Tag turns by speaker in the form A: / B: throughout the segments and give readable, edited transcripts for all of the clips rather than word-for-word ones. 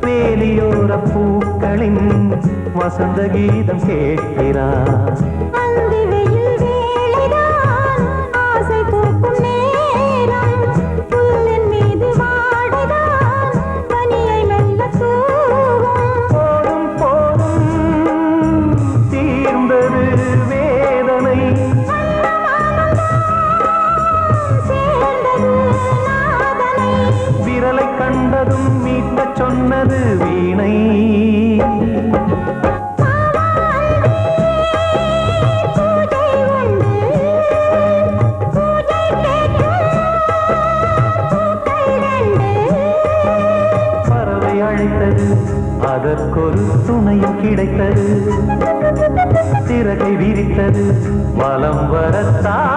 A: வேலியோர பூக்களின் வசந்த கீதம் கேட்கிறான். கண்டதும் மீட்ட சொன்னது வீணை. பறவை அழைத்தது, அதற்கொரு துணையும் கிடைத்தது. சிறகை விரித்தது, வலம் வரத்தான்.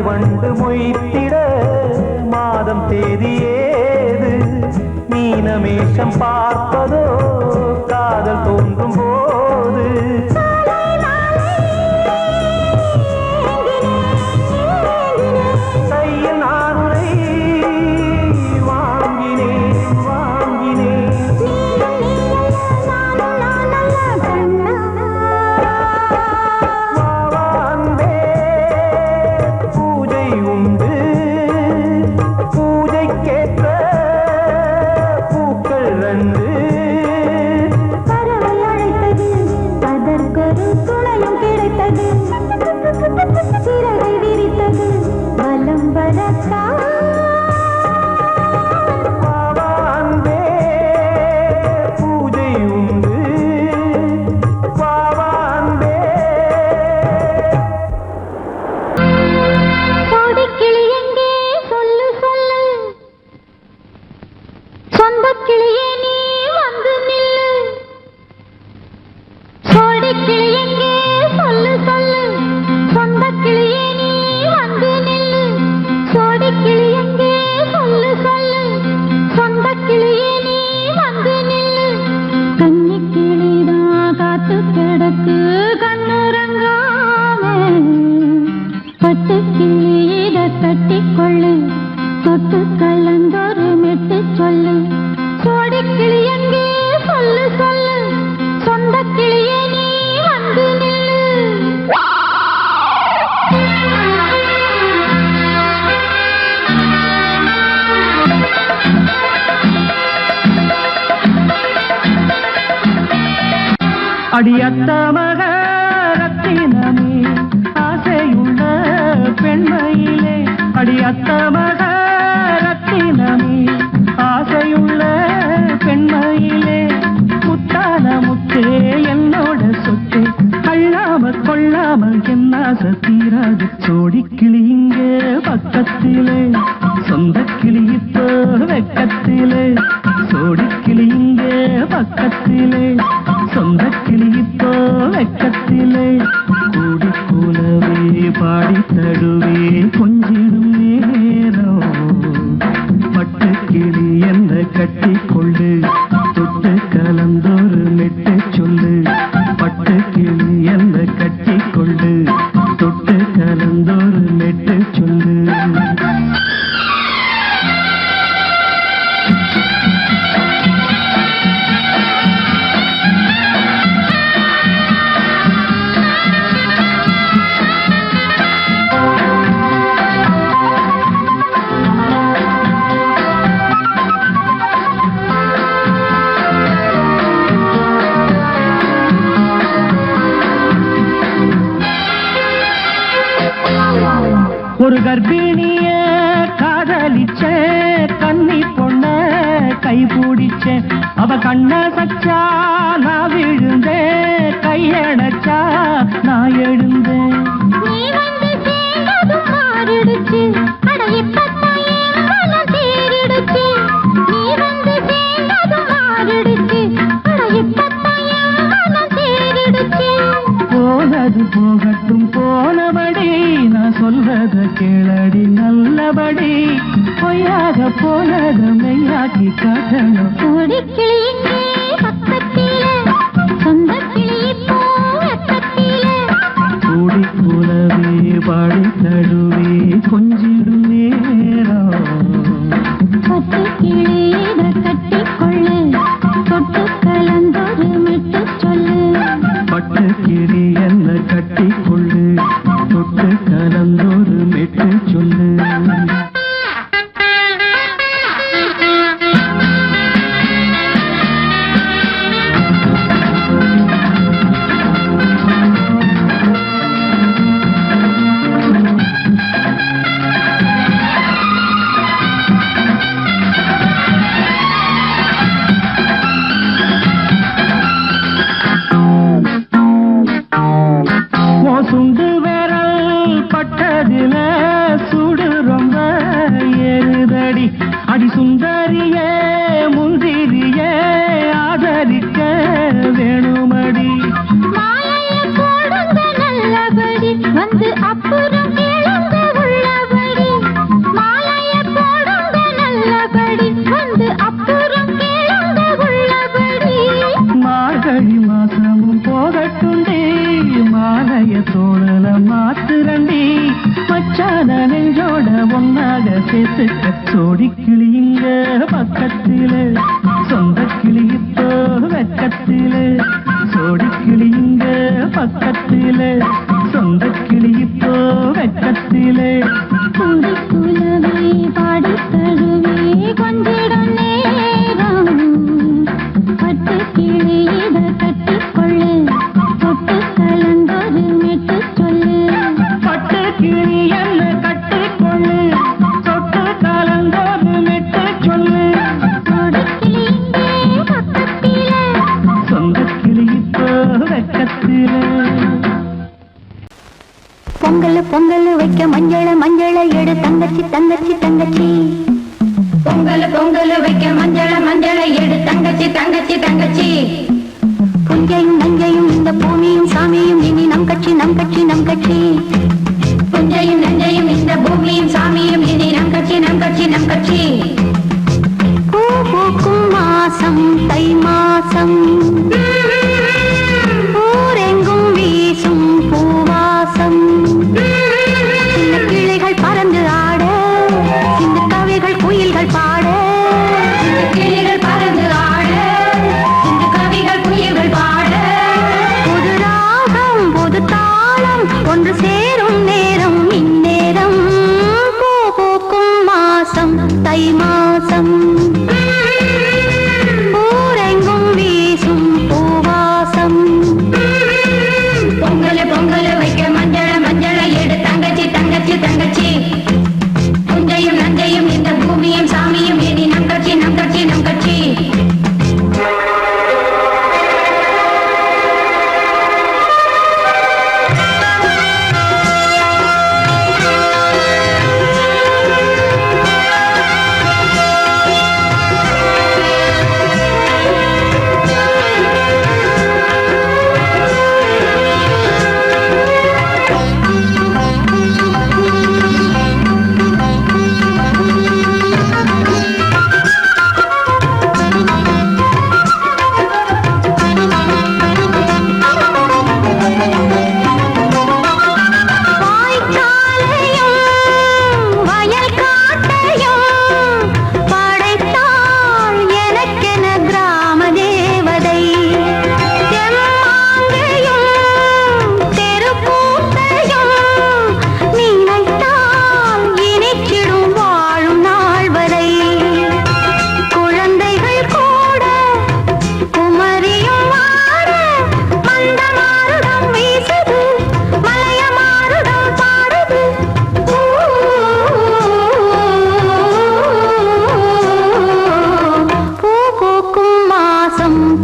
A: வண்டு மொய்த்திட மாதம் தேதியேது, மீனமேஷம் பார்ப்பதோ காதல் தோன்றும் போது. கையில் நானுரை வாங்கினேன் வாங்கினேன்.
B: பறவை அழைத்தது, அதற்கு
A: அடியத்த மக ரத்தினமே ஆசையுள்ள பெண்மையிலே அடியத்த மக ரத்தினமே ஆசையுள்ள பெண்மையிலே முத்தான முத்தே என்னோட சொத்து அள்ளாம கொள்ளாம என்ன சத்தீராது சோடி கிளி இங்க பக்கத்திலே சொந்த கிளி இப்போ வெக்கத்திலே சோடி கிளி இங்க பக்கத்திலே சொந்த கிளி இப்போ வெக்கத்திலே கூடி கூலவே பாடி தடுவே கொஞ்சிடும் நேரம் பட்டு கிளி என்ன கட்டி கொண்டு தொட்டு கலந்தொரு மெட்டு சொல்லு பட்டு கிளி என்ன கட்டி கொண்டு தொட்டு கலந்தொரு மெட்டு சொல்லு ஒரு கர்ப்பிணிய காதலிச்ச கன்னி பொண்ண கைபிடிச்ச அவ கண்ண சச்சா நான் விழுந்தேன் கையடைச்சா நான் எழுந்தேன்
B: நீ வந்து சேர்ந்ததும் மாறிடுச்சு அட இப்பத்தான் என் மனம் தேறிடுச்சு நீ வந்து சேர்ந்ததும் மாறிடுச்சு அட இப்பத்தான் என் மனம் தேறிடுச்சு
A: போனது போகட்டும் போனபடி நான் சொல்றத கேளடி நல்லபடி பொய்யாக போனது மெய்யாக்கி காட்டணும்
B: கூடி கிளி இங்கே பக்கத்திலே சொந்த கிளி இப்போ வெக்கத்திலே
A: கூடி கூலவே பாடி தடுவே கொஞ்சிடும் நேரம்
B: பட்டு கிளி இதை கட்டிக்கொள்ளு தொட்டு கலந்தொரு மெட்டு சொல்லு
A: பட்டு கிளி என்ன கட்டி கொள்ளு தொட்டு கலந்தொரு மெட்டு சொல்லு சுண்டு விரல் பட்டதில சுடு ரொம்ப ஏறுதடி அடி சுந்தரியே முந்திரியே ஆதரிக்க வேணுமடி
B: மாலைய போடுங்க நல்லபடி வந்து அப்புறம் கேளுங்க உள்ளபடி மாலைய போடுங்க நல்லபடி வந்து அப்புறம் கேளுங்க உள்ளபடி
A: மார்கழி மாசமும் போகட்டுண்டி மாலைய தோழல மாத்துரண்டி மச்சான நெஞ்சோட ஒன்னாக சேர்த்துக்க சோடி கிளிங்க பக்கத்திலே சொந்த கிளி இப்போ வெக்கத்திலே சோடி கிளிங்க பக்கத்திலே சொந்த கிளி இப்போ வெக்கத்திலே
B: கூடி குலவே பாடி தழுவே கொஞ்சிடும் நேரம் பட்டு கிளி இதை கட்டிக்கொள்ளு தொட்டு கலந்தொரு மெட்டு சொல்லு
A: பட்டு கிளி என்ன கட்டிக்கொள்ளு தொட்டு கலந்தொரு மெட்டு சொல்லு
B: கூடி கிளி இங்கே பக்கத்திலே
A: சொந்த கிளி இப்போ வெக்கத்திலே
B: பொங்கல் பொங்கல் வைக்க மஞ்சள மஞ்சள எடு தங்கச்சி தங்கச்சி தங்கச்சி
C: பொங்கல் பொங்கல் வைக்க மஞ்சள மஞ்சள எடு தங்கச்சி தங்கச்சி தங்கச்சி
B: புஞ்சையும் நஞ்சையும் இந்த பூமியும் சாமியும் இனி நம் கட்சி நம் கட்சி நம் கட்சி
C: புஞ்சையும் நஞ்சையும் இந்த பூமியும் சாமியும் இனி நம் கட்சி நம் கட்சி நம் கட்சி
B: பூ பூக்கும் மாசம் தை மாசம் ஊரெங்கும் வீசும் பூவாசம் சின்ன கிளைகள் பறந்து ஆட சின்ன கவிகள் குயில்கள் பாட
C: கிளிகள் பறந்து ஆட இந்த கவிகள் குயில்கள் பாட
B: புது ராகம் புது தாளம் ஒன்று சேரும் நேரம் இந்நேரம் பூ பூக்கும் மாசம் தை மாசம் ஊரெங்கும் வீசும்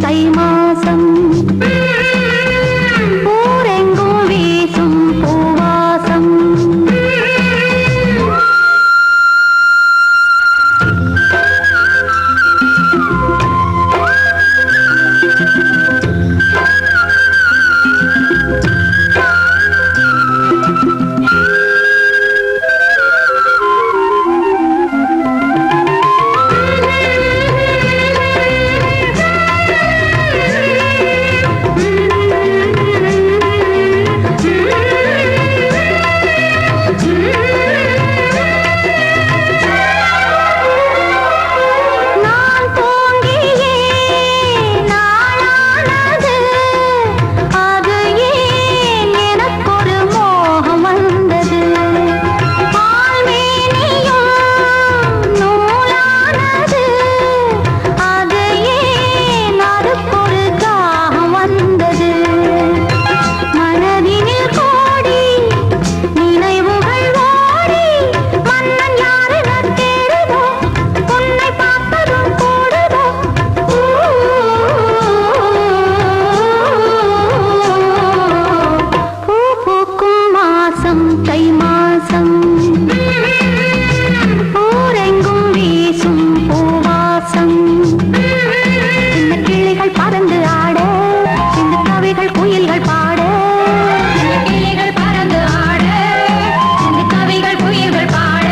B: தை மாசம் ஊரெங்கும் வீசும் பூவாசம் தை மாசம் ஊரெங்கும் வீசும் பூவாசம் சின்ன கிளிகள் பறந்து ஆட சின்ன கவிகள் குயில்கள் பாட
C: கிளிகள் பறந்து ஆட சின்ன கவிகள் குயில்கள் பாட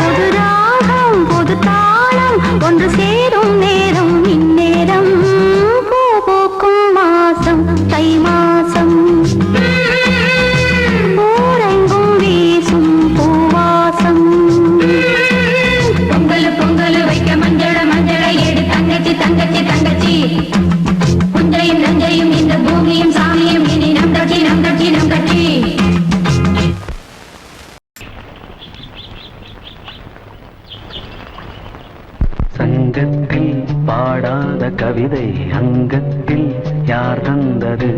B: புது ராகம் புது தாளம் ஒன்று சேரும் நேரம் இந்நேரம் பூ பூக்கும் மாசம் தை மாசம் ஊரெங்கும் வீசும் பூவாசம்
C: பொங்கல் பொங்கல் வைக்க மஞ்சள மஞ்சளை எடு தங்கச்சி தங்கச்சி தங்கச்சி புஞ்சையும் நஞ்சையும் இந்த பூமியும் சாமியும் இனி நம் கட்சி நம் கட்சி நம் கட்சி
A: சங்கத்தில் பாடாத கவிதை அங்கத்தில் யார் தந்தது?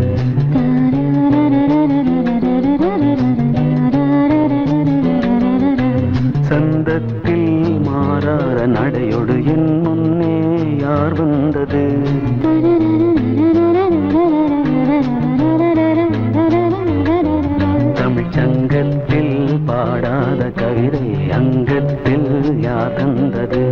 A: சந்தத்தில் மாறாத நடையொடு என் முன்னே யார் வந்தது? தமிழ்ச்சங்கத்தில் பாடாத கவிதை அங்கத்தில் யார் தந்தது?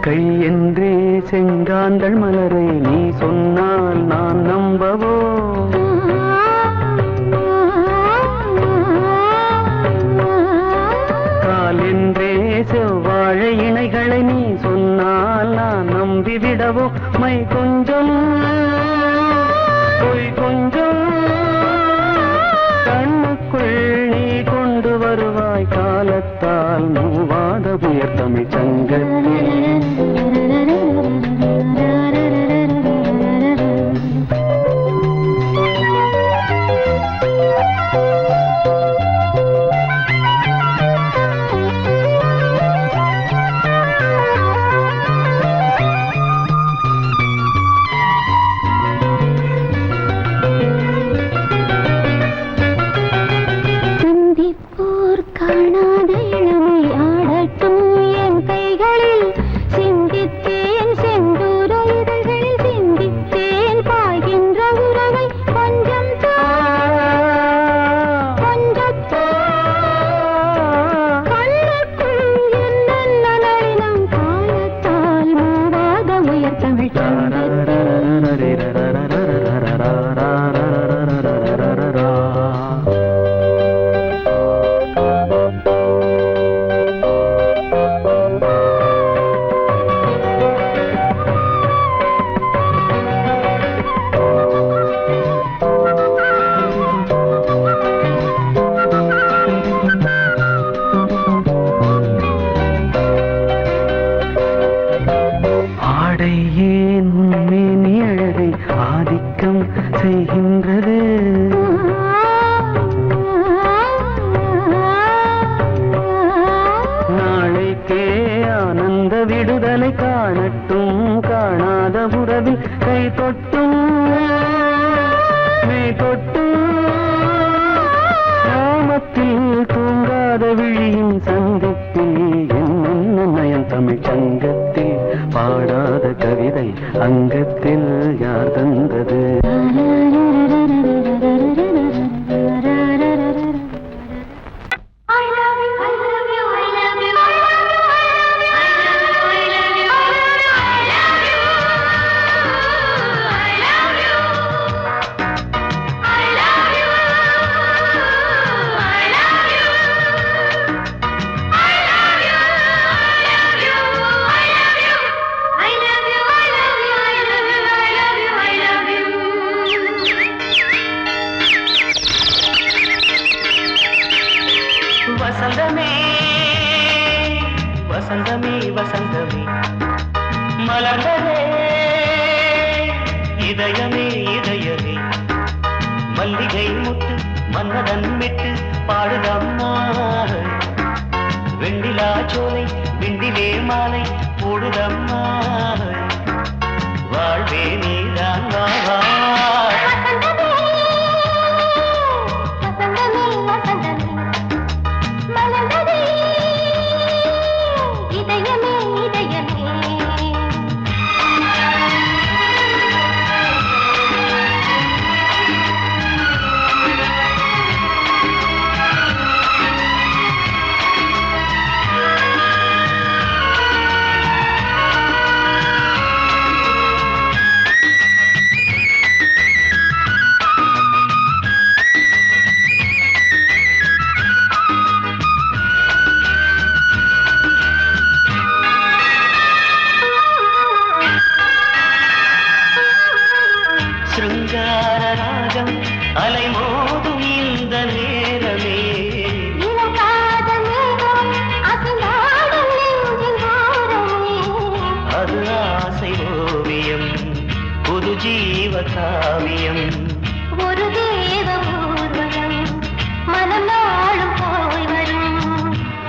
A: கையென்றே செங்காந்தள் மலரை நீ சொன்னால் நான் நம்பவோ? காலென்றே செவ்வாழை இணைகளை நீ சொன்னால் நான் நம்பிவிடவோ? மை கொஞ்சம் பொய் கொஞ்சம் கண்ணுக்குள் நீ கொண்டு வருவாய் காலத்தால் மூவாத புயர் தமிழ் சங்கத்தில்.
B: காணாத இளமை ஆடட்டும் என் கைகளில் சிங்க
A: கண்களை காணட்டும் காணாத உறவில் கை தொட்டும் மெய் தொட்டும் கிராமத்தில் தூங்காத விழியின் சந்திப்பில் என்ன நயம் தமிழ் சங்கத்தில் பாடாத கவிதை அங்கத்தில் யார் தந்தது வசந்தமே வசந்தமே வசந்தமே மலர்ந்ததே இதயமே இதயமே மல்லிகை முட்டு மன்னதன் விட்டு பாடுதம்மா வெண்ணிலா சோலை விண்டிலே மாலை போடுதம்மா வாழ்வே நீதான் வா சிருங்கார ராகம் அலைமோதும் இந்த நேரமே அது ஆசை ஓவியம் புது ஜீவ காவியம்
B: ஒரு தேவ ஊர்வலம் மனம் நாளும் போய் வரும்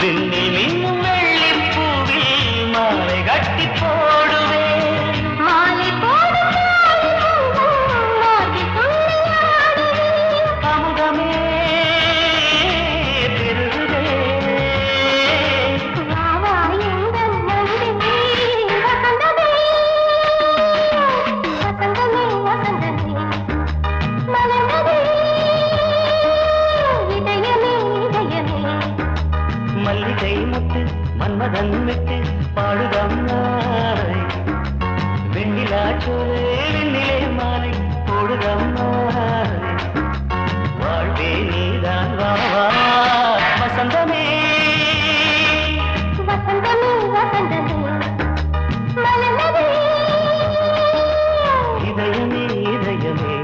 A: விண்ணில் மின்னும் வெள்ளி பூவில் மாலை கட்டி போடுவேன்
B: மாலை போடும்
A: அமுதமே பெருகுதே மல்லிகை முட்டு மன்மதன் விட்டு பாடுதம்மாய் வெண்ணிலா சோலை வெண்ணிலே மாலை போடுதம்மாய் வாழ்வே நீதான் வா வசந்தமே இதயமே இதயமே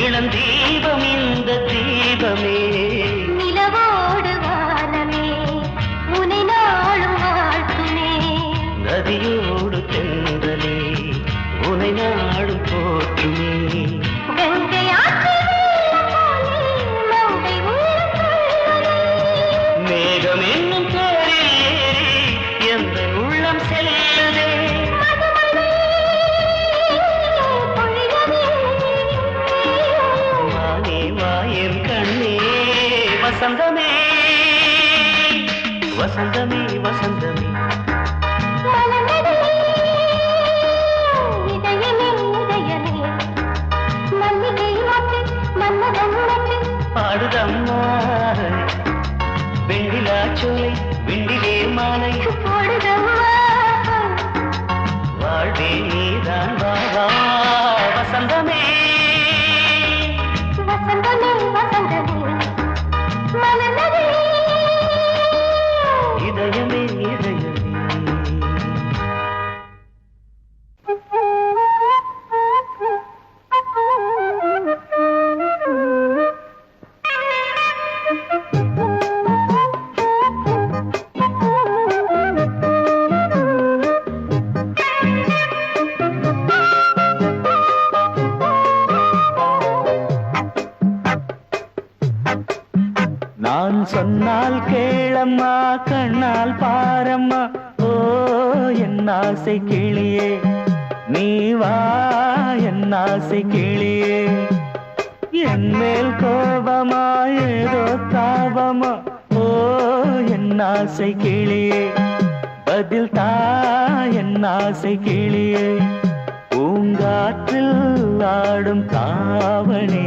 A: இளம் தீபம் இந்த தீபமே
B: நிலவோடு வானமே உனை நாளும் வாழ்த்துமே
A: நதியோடு தென்றலே உனை நாடும் போற்றுமே
B: கங்கை
A: மேகம் என்னும் பேரில் ஏறி எந்த உள்ளம் செல்லுதே வசந்தமே வசந்தமே வசந்தமே
B: இதயமே இதயமே மல்லிகை மட்டு மன்மதன் மட்டு
A: பாடுதம்மா வெண்ணிலா சோலை விண்டிலே மாலை
B: போடு
A: சொன்னால் கேளம்மா கண்ணால் பாரம்மா ஓ என் ஆசை கிளியே நீ வா என் ஆசை கிளியே என் மேல் கோபமா ஏதோ தாபமா ஓ என் ஆசை கிளியே பதில் தா என் ஆசை கிளியே பூங்காற்றில் ஆடும் தாவணி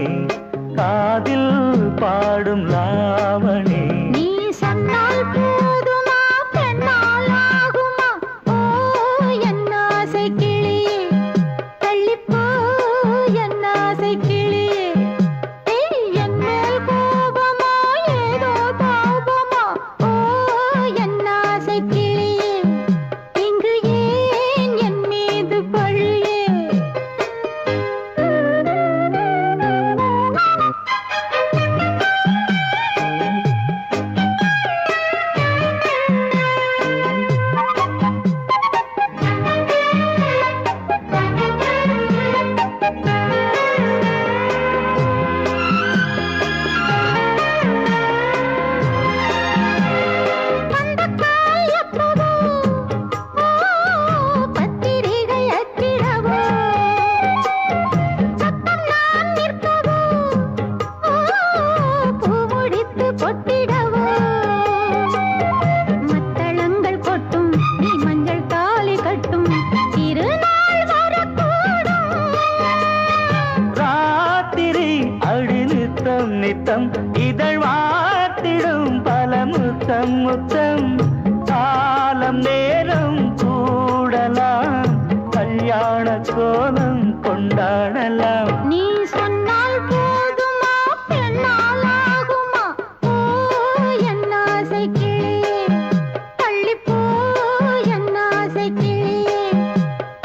A: காதில் பாடும் லாவணி
B: நீ சொன்னால் போதுமா பெண்ணால் ஆகுமா ஓ என் ஆசை கிளியே தள்ளிப்போ என் ஆசை கிளியே என் மேல் கோபமா ஏதோ தாபமா ஓ என் ஆசை கிளியே இங்கு ஏன் என் மீது பழியே நித்தம் இதழ் வாத்திடும் பல முத்தம் முத்தம் காலம் நேரம் கூடலாம் கல்யாண கோலம் கொண்டாடலாம்
C: நீ சொன்னால் போதுமா பெண்ணால் ஆகுமா ஓ என் ஆசை கிளியே தள்ளிப்போ என் ஆசை கிளியே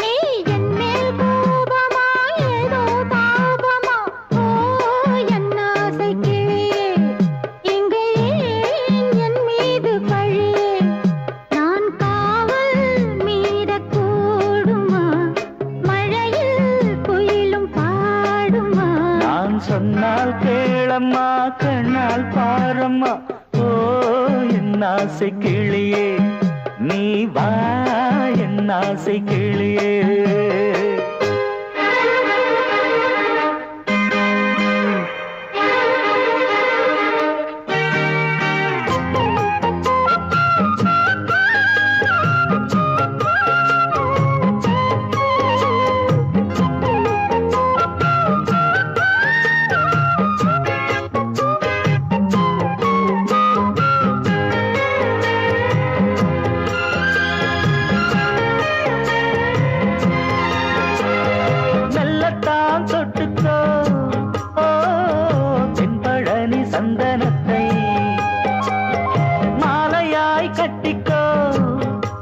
C: நீ என் மேல் கோபமா ஏதோ தாபமா ஓ என் ஆசை கிளியே இங்கே என் மீது பழியே நான் காவல் மீறக்கூடுமா மழையில் குயிலும் பாடுமா
A: நான் சொன்னால் கேளம்மா கண்ணால் பாரம்மா ஓ என் ஆசை கிளியே நீ வா என் ஆசை கிளியே மெல்லத்தான் தொட்டுக்கோ ஓ தென்பழனி சந்தனத்தை மாலையாய் கட்டிக்கோ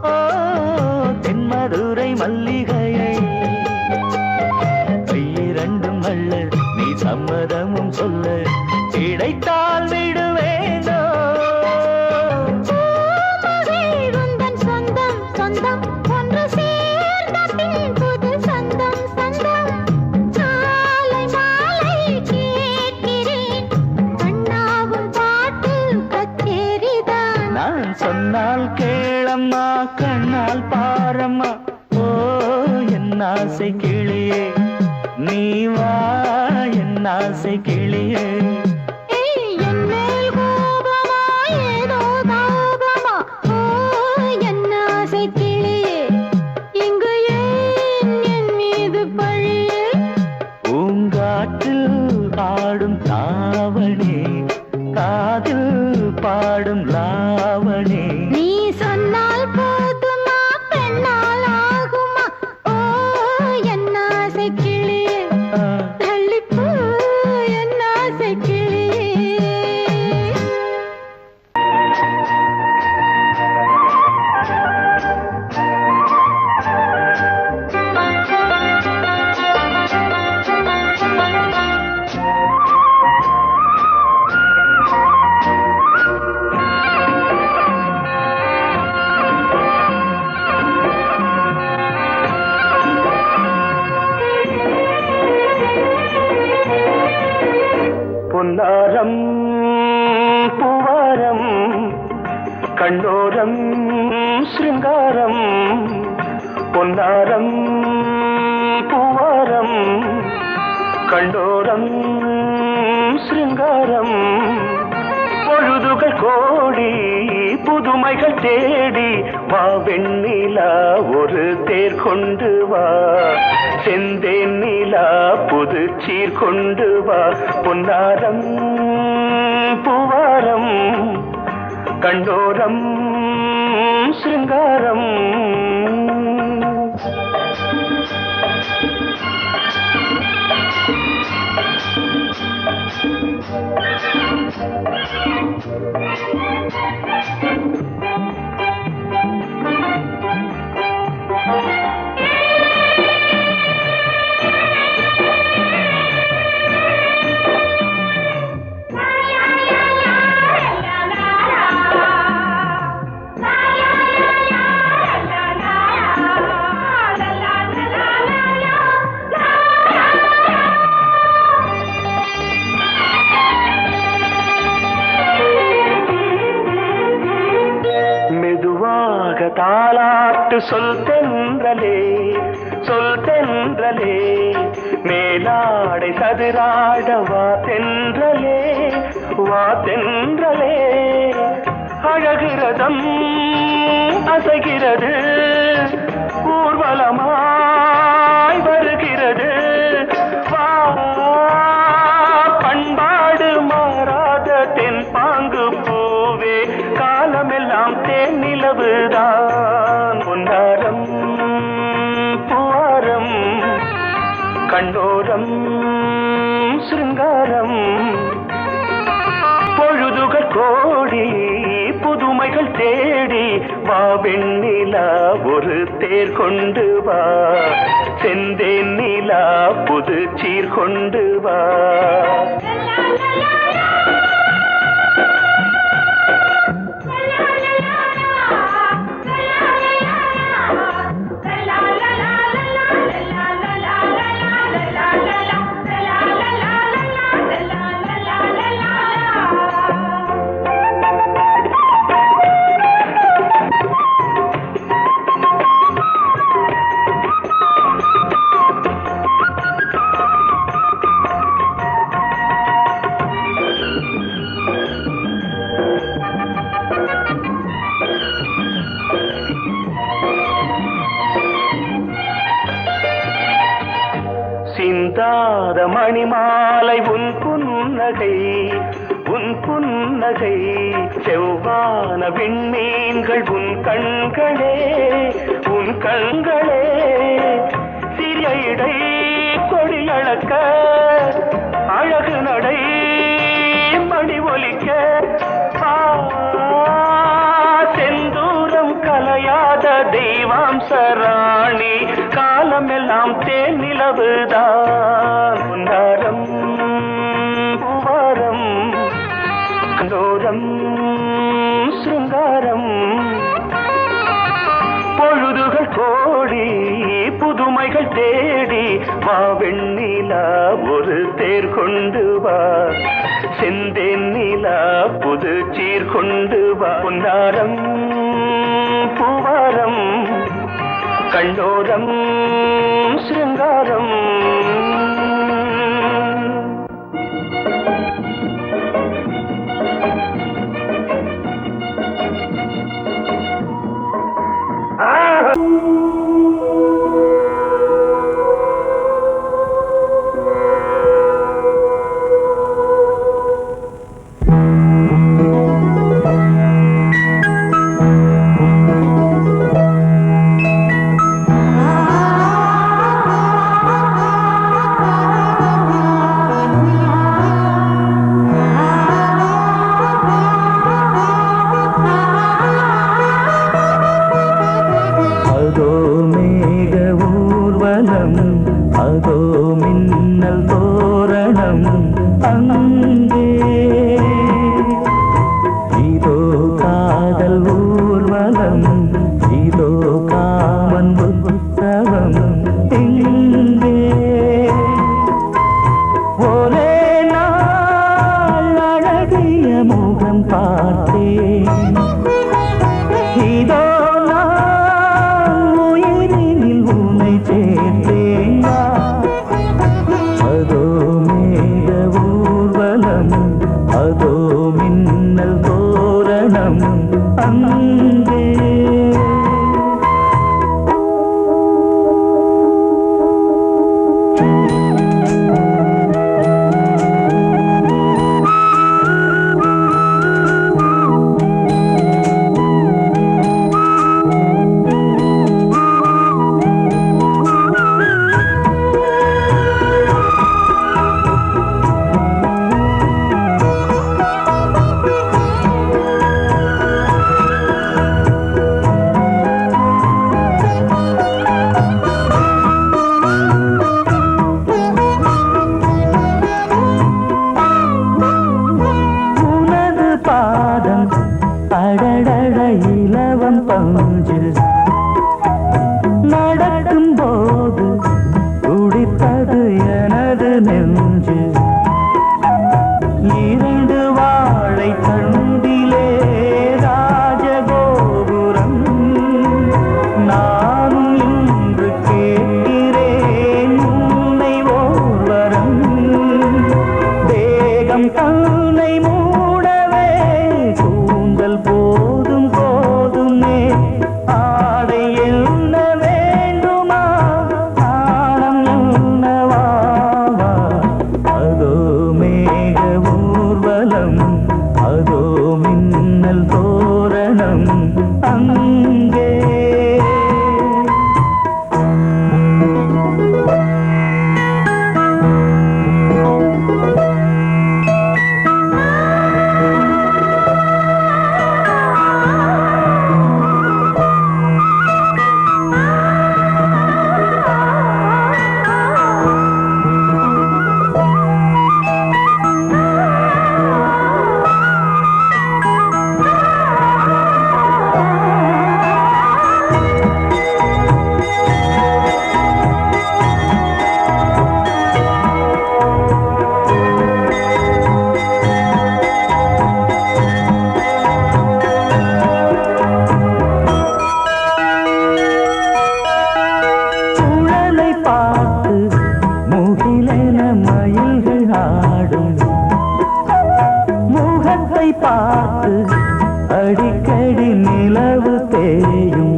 A: ஓ தென்மதுரை மல்லிகையை கையிரண்டும் அள்ள நீ சம்மதமும் சொல்ல கிடைத்தால் விடுவேனோ
C: உந்தன் சொந்தம் சொந்தம் ஒன்று சேர்ந்த பின் புது சொந்தம் சொந்தம் மாலை மாலை கேட்கிறேன் கண்ணாவும் பாட்டு கச்சேரிதான்
A: நான் சொன்னால் கேளம்மா கண்ணால் பாரம்மா ஓ என் ஆசை கிளியே நீ வா என் ஆசை கிளியே
C: என் மேல் கோபமா ஏதோ தாபமா ஓ என் ஆசை கிளியே இங்கு ஏன் என் மீது பழியே
A: பூங்காற்றில் ஆடும் தாவணி காதில் பாடும் லாவணி
C: நீ சொன்னால் போதுமா பெண்ணால் ஆகுமா ஓ என் ஆசை கிளியே தள்ளிப்போ என் ஆசை கிளியே
A: கண்ணோரம் சிருங்காரம் பொன்னாரம் பூவாரம் கண்டோரம் சிருங்காரம் பொழுதுகள் கோடி புதுமைகள் தேடி வா வெண்ணிலா ஒரு தேர் கொண்டு வா செந்தேன் நிலா புது சீர் கொண்டு வா பொன்னாரம் பூவாரம் கண்டோரம் சிருங்காரம் தாலாட்டு சொல் தென்றலே மேலாடை சதுராட வா தென்றலே அழகிறதம் அசைகிறது ஊர்வலமாய் வருகிறது வா பண்பாடு மாறாத தென் பாங்கு பூவே காலமெல்லாம் தேன் நிலவுதான் பொன்னாரம் பூவாரம் கண்டோரம் சிருங்காரம் பொழுதுகள் கோடி புதுமைகள் தேடி வா வெண்ணிலா ஒரு தேர் கொண்டு வா செந்தேன் நிலா புது சீர் கொண்டு வா சிந்தாத மணிமாலை உன் புன்னகை செவ்வான விண்மீன்கள் உன் கண்களே சிறிய இடை கொடியளக்க அழகு நடை மணி ஒலிக்க செந்தூரம் கலையாத தெய்வாம்சராணி காலமெல்லாம் தேன் நிலவுதான் பொன்னாரம் பூவாரம் கண்டோரம் சிருங்காரம் பொழுதுகள் கோடி புதுமைகள் தேடி வா வெண்ணிலா ஒரு தேர் கொண்டு வா செந்தேன் நிலா புது சீர் கொண்டு வா பொன்னாரம் பூவாரம் கண்டோரம் சிருங்காரம் அதோ மின்னல் தோரணம் அங்கே இதோ காதல் ஊர்வலம் இதோ காமன் உற்சவம் இங்கே ஒரே நாள் அழகிய முகம் பார்த்தேன் அங்கே அடடட இலவம் பஞ்சு நடக்கும் போது துடித்தது எனது நெஞ்சு இரண்டு வாழை தண்டிலே ராஜகோபுரம் நானும் இன்று கேட்கிறேன் உன்னை ஓர்வரம் தேகம் தன்னை மூடவே கூந்தல் போதும் போதுமே ஆடை என்ன வேண்டுமா நாணம் என்னவா அதோ மேக ஊர்வலம் அதோ மின்னல் தோரணம் அங்கே மயில்கள் ஆடும் முகத்தை பார்த்து அடிக்கடி நிலவு தேயும்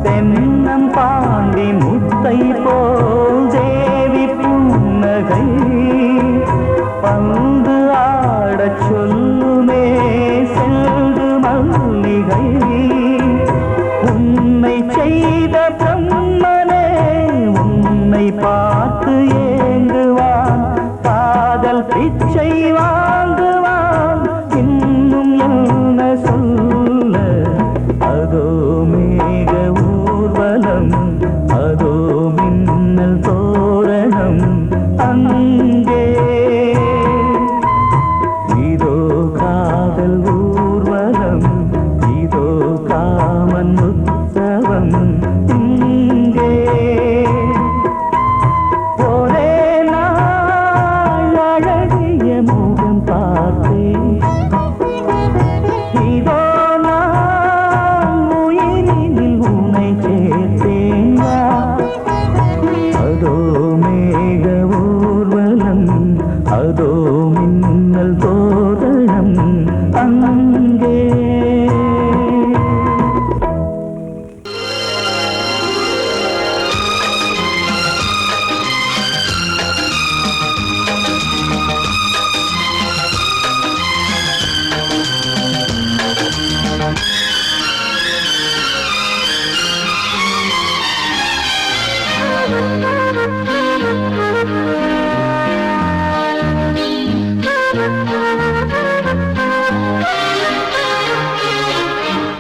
A: தென்னம் பாண்டி முத்தை போல் தேவி புன்னகை பந்து ஆடச் சொல்லுமே செல்து மல்லிகை உன்னை செய்த பிரம்மனே உன்னை பார்த்து ஏங்குவான் காதல் பிச்சை வாங்குவான் இன்னும் என்ன சொல்ல அதோ மேக ஊர்வலம் அதோ மின்னல் தோரணம் அங்கே இதோ காதல் ஊர்வலம் இதோ காமன் உற்சவம் இங்கே ஒரே நாள் அழகிய முகம் பார்த்தேன் இதோ நான் உயிரினில் உன்னை சேர்த்தேன் அதோ மேக ஊர்வலம் அதோ மின்னல் தோரணம் அங்கே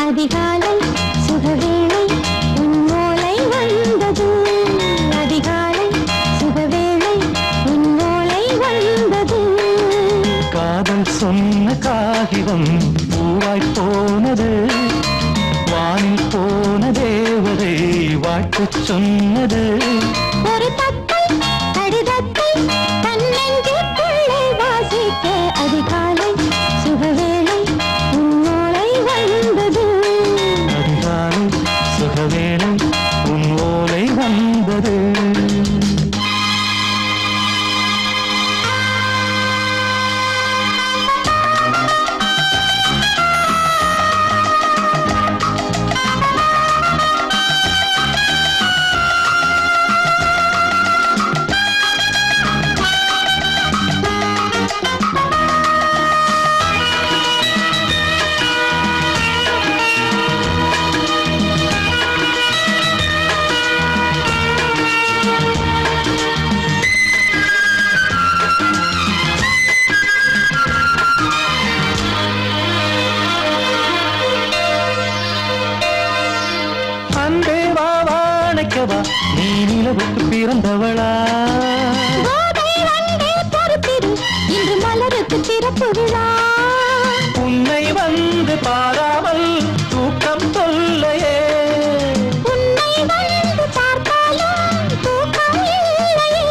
B: அதிகாலை சுகவேளை உன்னோலை வந்தது அதிகாலை சுகவேளை உன்னோலை வந்தது
A: காதல் சொன்ன காகிதம் பூவாய் போனது வானில் போன தேவதை வாழ்த்துச் சொன்னது
B: ஒரு தத்தை கடிதத்தை தன்னெஞ்சுக்குள்ளே வாசிக்க அதிகாலை சுகவேளை உன்னோலை வந்தது
A: அதிகாலை சுகவேளை உன் ஓலை வந்தது நிலவுக்கு பிறந்தவளா
B: கோதை வந்தே பொறுப்பிரு இன்று மலருக்கு திறப்பு விழா
A: உன்னை வந்து பாராமல் தூக்கம் தொல்லையே
B: உன்னை வந்து பார்த்தாலும் தூக்கம் இல்லையே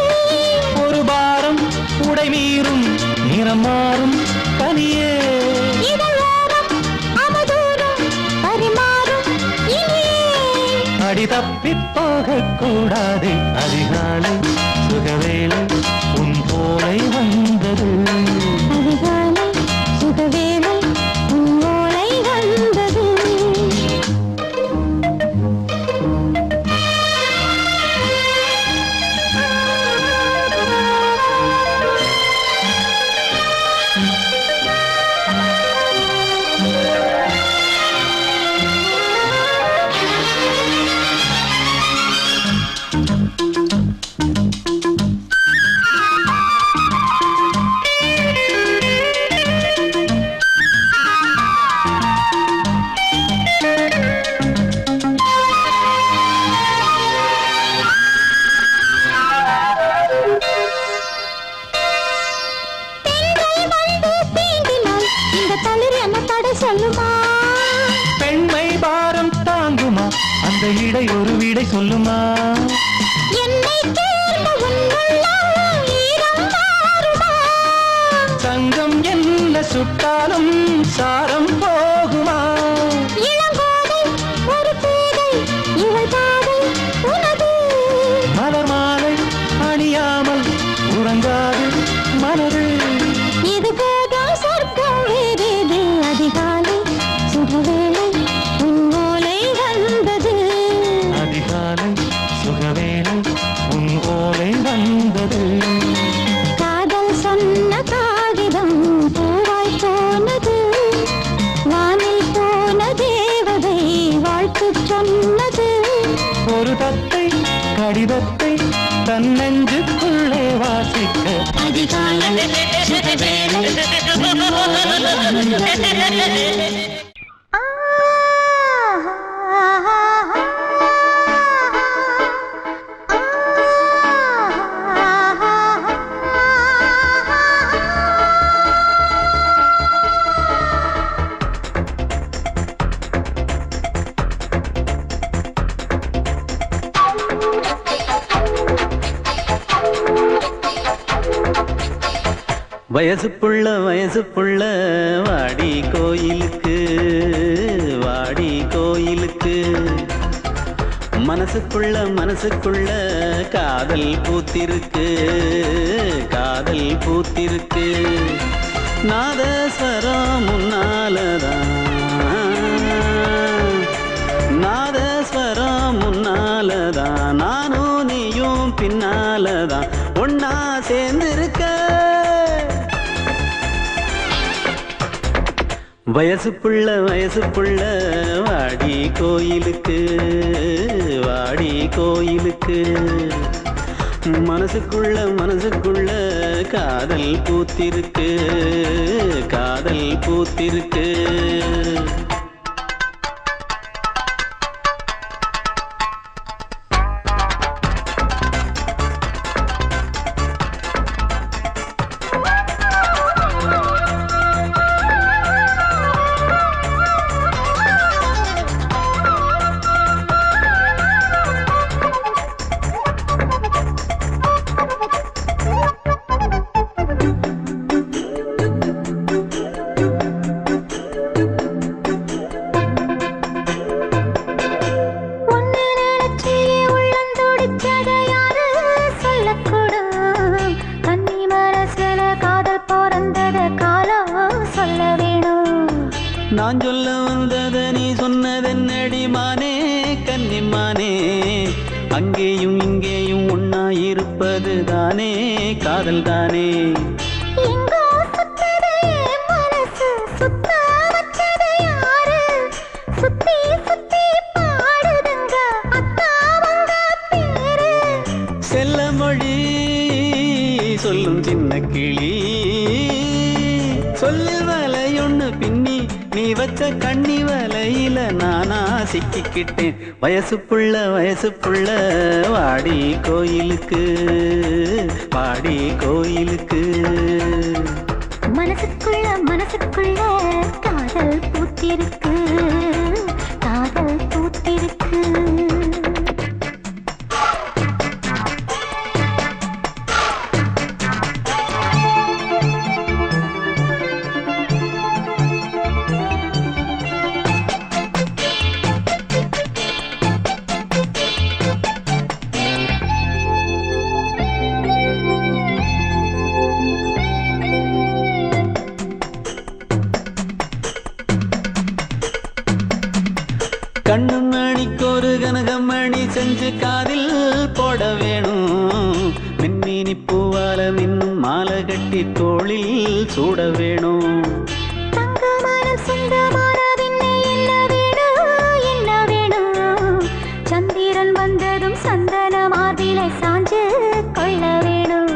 A: ஒரு பாரம் உடை மீறும் நிறம் மாறும் கனியே
B: இதழோரம் அவதூறம் பரிமாறும் இனியே
A: அடி தப்பி போகக் கூடாது அதிகாலை சுகவேளை உன் போலை வந்தது
B: அதிகாலை சுகவேளை உன் ஓலை வந்தது சொல்லுமா
A: பெண்மை பாரம் தாங்குமா அந்த இடை ஒரு விடை சொல்லுமா
B: என்னை தேர்ந்த உன்னுள்ளம் ஈரம் மாறுமா
A: தங்கம் என்ன சுட்டாலும் சாரம் போகுமா
B: இளங்கோதை ஒரு பேதை இவள் பாதை உனது
A: மலர் மாலை அணியாமல் உறங்காது மலரு
B: இது போதும் சொர்க்கம் வேறேது அதிகாலை சுகவேளை உன் ஓலை வந்தது
A: அதிகாலை சுகவேளை உன் ஓலை வந்தது
B: காதல் சொன்ன காகிதம் பூவாய் போனது வானில் போன தேவதை வாழ்த்து சொன்னது
A: ஒரு தத்தை கடிதத்தை தன் நெஞ்சுக்குள்ளே வாசிக்க
B: அதிகாலை சுகவேளை உன் ஓலை வந்தது.
D: வயசு புள்ள வாடி கோயிலுக்கு மனசுக்குள்ள காதல் பூத்திருக்கு நாதஸ்வரம் முன்னாலதான் நானும் நீயும் பின்னாலதான் ஒன்னா சேர்ந்திருக்க வயசு புள்ள வாடி கோயிலுக்கு மனசுக்குள்ள காதல் பூத்திருக்கு நான் சொல்ல வந்தத நீ சொன்னதென்னடி மானே கன்னிமானே அங்கேயும் இங்கேயும் ஒன்னா இருப்பது தானே காதல் தானே செல்ல மொழி சொல்லும் சின்ன கிளி சொல்லில் வலையொன்னு பின்னி நீ வச்ச கண்ணி வலையில நானா சிக்கிக்கிட்டேன். வயசு புள்ள வாடி கோயிலுக்கு, வாடி கோயிலுக்கு.
B: மனசுக்குள்ள காதல் பூத்திருக்கு, காதல் பூத்திருக்கு.
D: கண்ணு மணிக்கொரு கனகமணி செஞ்சு காதில் போட வேணும். மின்மினி பூவால மின்னும் மாலை கட்டி தோளில் சூட வேணும்.
B: தங்கமான சுந்தரமான விண்ணை என்ன வேணும்? சந்திரன் வந்ததும் சந்தன மார்பிலை சாஞ்சு கொள்ள வேணும்.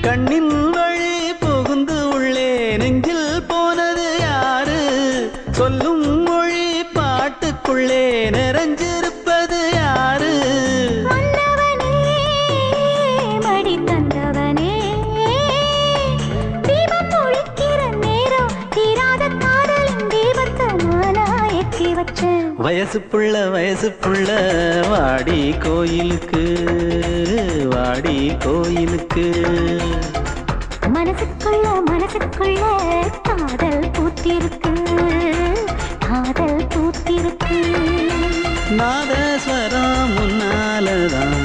D: கண்ணின் வழி புகுந்து உள்ளே நெஞ்சில் போனது யாரு? சொல்லும் மொழி பாட்டுக்குள்ளே நிறைஞ்சிருப்பது யாரு?
B: மன்னவனே, மடி தந்தவனே, தீபம் ஒழிக்கிற நேரம் தீராத காதலின் தீபத்தை நானா ஏற்றி வச்சேன்.
D: வயசு புள்ள வாடி கோயிலுக்கு, வாடி கோயிலுக்கு.
B: மனசுக்குள்ள காதல் பூத்திருக்கு, காதல் பூத்திருக்கு.
D: நாதஸ்வரம் முன்னாலதான்,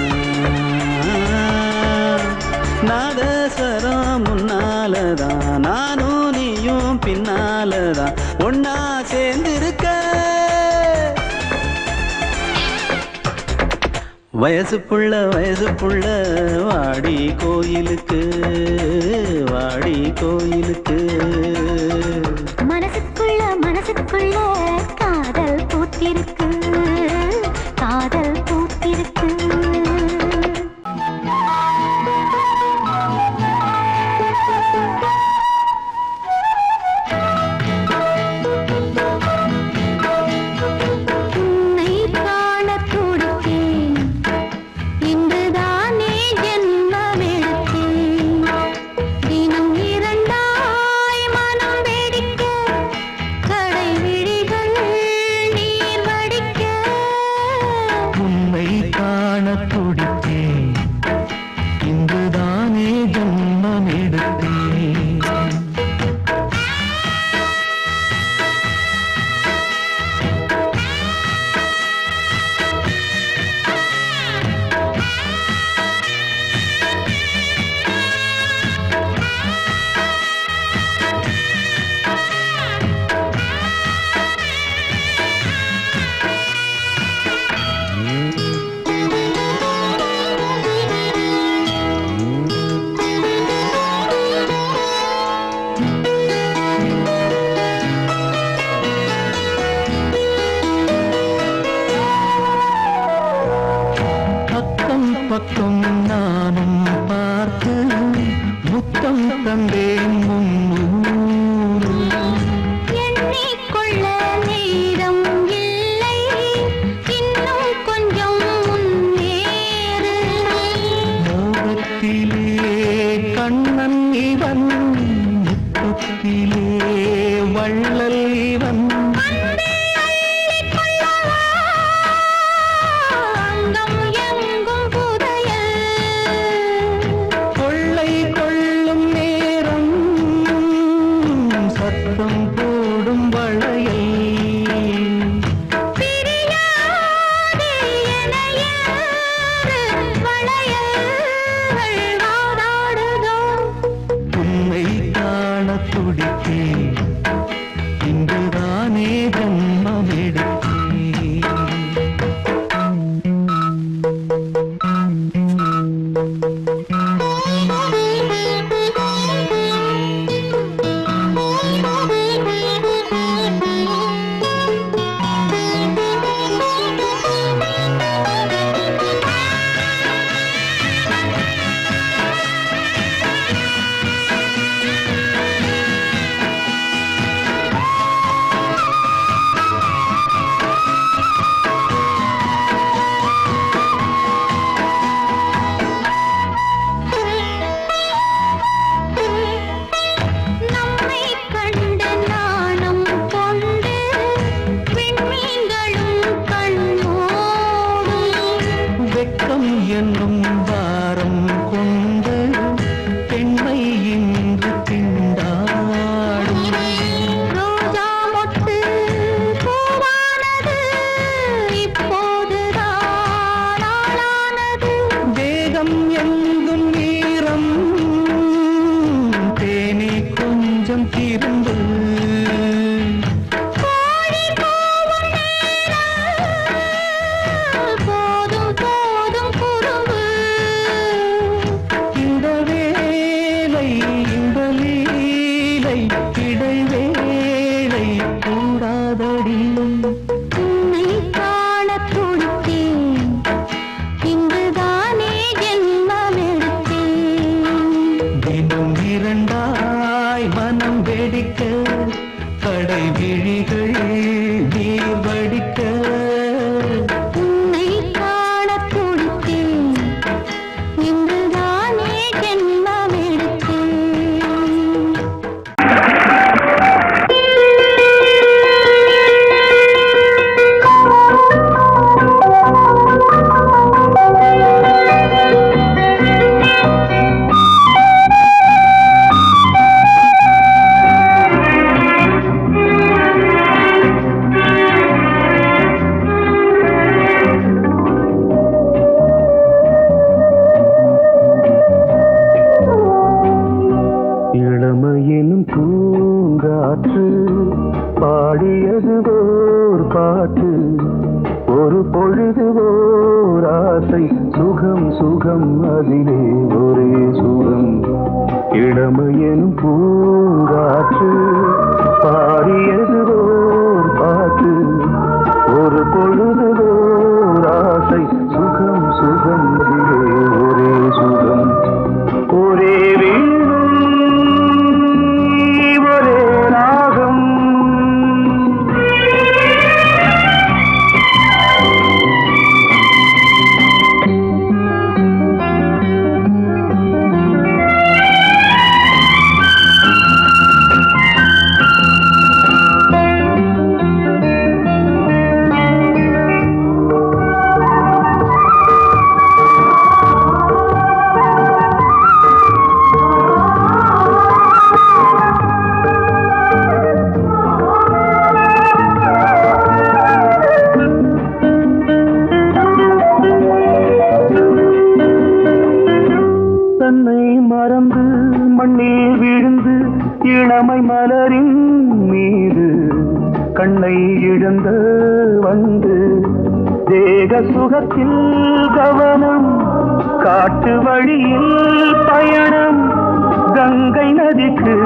D: நாதஸ்வரம் முன்னாலதான், நானும் நீயும் பின்னாலதான் ஒன்னா சேர்ந்திருக்க. வயசு புள்ள வாடி கோயிலுக்கு, வாடி கோயிலுக்கு.
B: மனசுக்குள்ள காதல் பூத்திருக்கு, காதல் பூத்திருக்கு. உன்னை காணத் துடித்தேன், இன்றுதானே ஜென்மமெடுத்தேன். தினம் இரண்டாய் மனம் வெடிக்க, கடை விழிகள் நீர் வடிக்க.
A: உன்னை காண துடித்தேன், இங்குதானே ஜன்மம் எடுத்தேன். பக்கம் பக்கம் நானும் பார்த்து முத்தம் தந்தேன் முன்னூறு.
B: எண்ணிக்கொள்ள நேரம் இல்லை, இன்னும் கொஞ்சம் முன்னேறு.
A: மோகத்திலே கண்ணன் இவன், முத்தத்திலே வள்ளல் இவன்.
B: அங்கம் எங்கும் புதையல்,
A: கொள்ளை கொள்ளும் நேரம் சத்தம் போடும் வளையல்.
B: பிரியாதே என யாரு வளையல்கள் வாதாடுதோ.
A: உன்னை காண துடித்தேன், இங்குதானே ஜன்மம் எடுத்தேன். என்னும் பாரம் கொண்டு பெண்மை இன்று திண்டாடும்.
B: ரோஜா மொட்டு பூவானது இப்போதுதான் ஆளானது.
A: வேகம் எங்கும் ஈரம் தேனி கொஞ்சம் திரும்பு.
B: கோழி கூவும் நேரம் போதும் போதும் குறும்பு.
A: இந்த வேலை இந்த லீலை இடைவேளை கூடாதடியும்.
B: உன்னை காணத் துடித்தேன், இங்குதானே ஜென்மமெடுத்தேன்.
A: தினம் இரண்டாய் மனம் வெடிக்க கடை விழிகள் நீர் வடிக்க.
B: உன்னை காணத் துடித்தேன், இங்குதானே ஜென்மமெடுத்தேன்.
A: இளமையினும் பூங்காற்று பாடியது ஓர் பாட்டு. ஒரு பொழுது ஓர் ஆசை சுகம் சுகம் அதிலே ஒரே சுகம். இளமையினும் பூங்காற்று பாடியது ஓர் பாட்டு. ஒரு பொழுது ஓர் ஆசை சுகம் சுகம் அதிலே ஒரே சுகம். ஒரே வீடும் ஒரே ராகம். தன்னை மறந்து மண்ணில் விழுந்து இளமை மலரின் மீது கண்ணை இழந்த வந்து தேக சுகத்தில் கவனம். காட்டு வழியில் பயணம் கங்கை நதிக்கு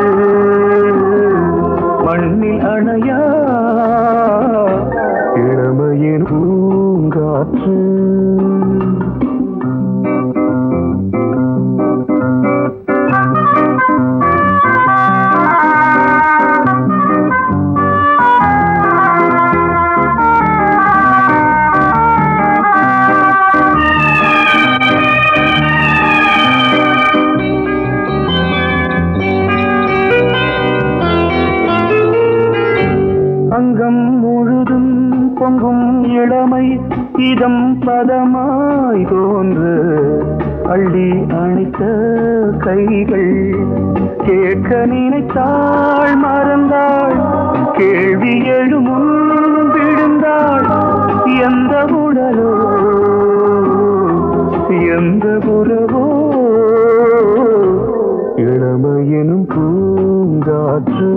A: மண்ணில் அணையா இளமையின் பூங்காற்று. அங்கம் முழுதும் பொங்கும் இளமை இதம் பதமாய் தோன்று அள்ளி அணைத்த கைகள் கேட்க நினைத்தாள் மறந்தாள். கேள்வி எழுமுன் விழுந்தாள். எந்த உடலோ எந்த புறவோ இளமையெனும் பூங்காற்று.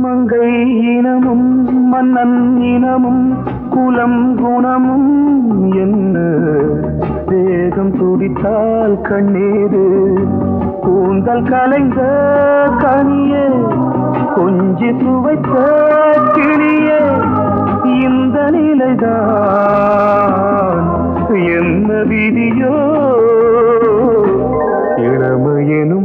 A: மங்கை இனமும் மன்னன் இனமும் குலம் குணமும் என்ன வேகம் துடித்தால் கண்ணீரு கூந்தல் கலைந்த கனியே கொஞ்சி சுவைத்த கிளியே இந்த நிலைதான் என்ன விதியோ இளமையெனும்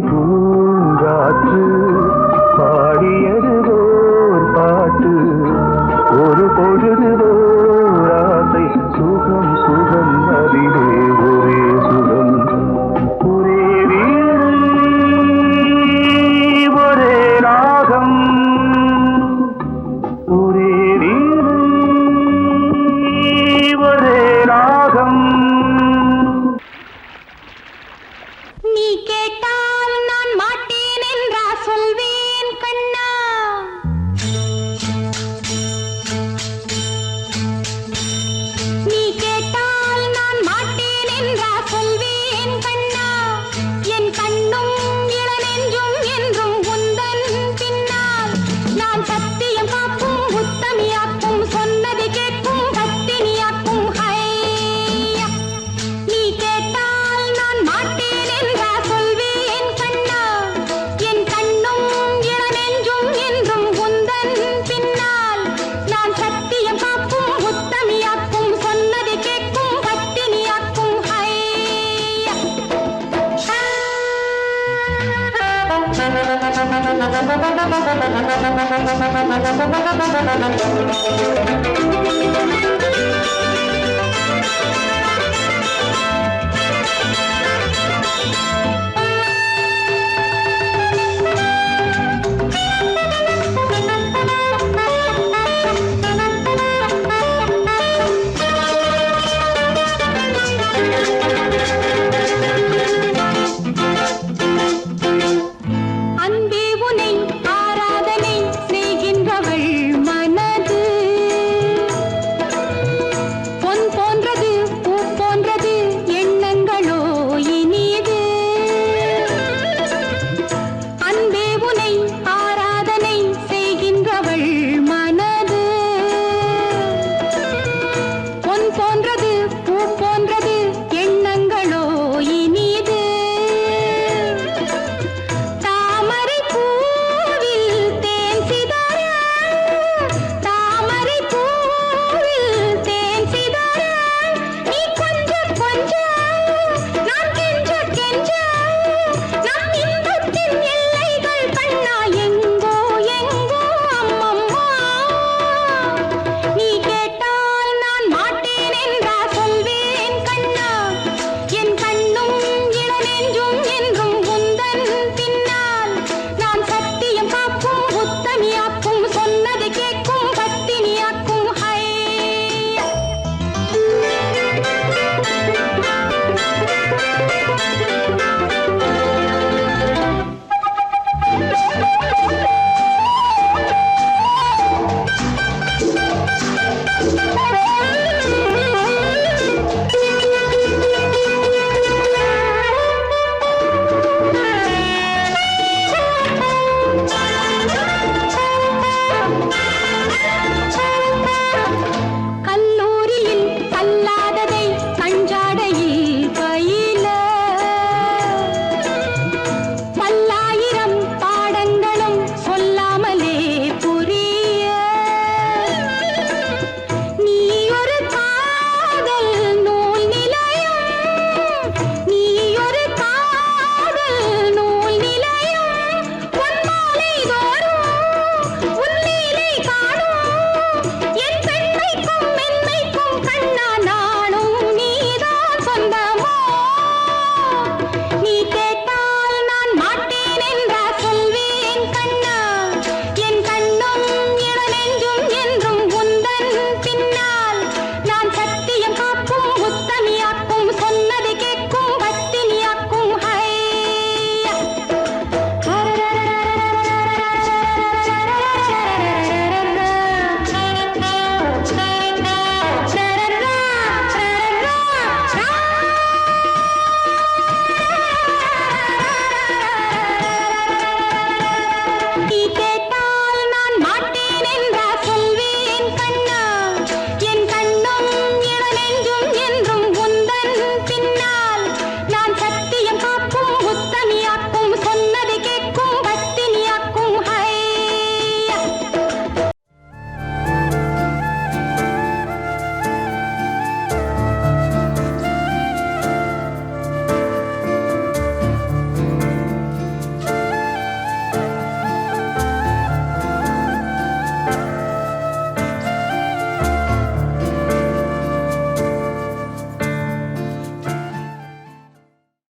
A: Thank you.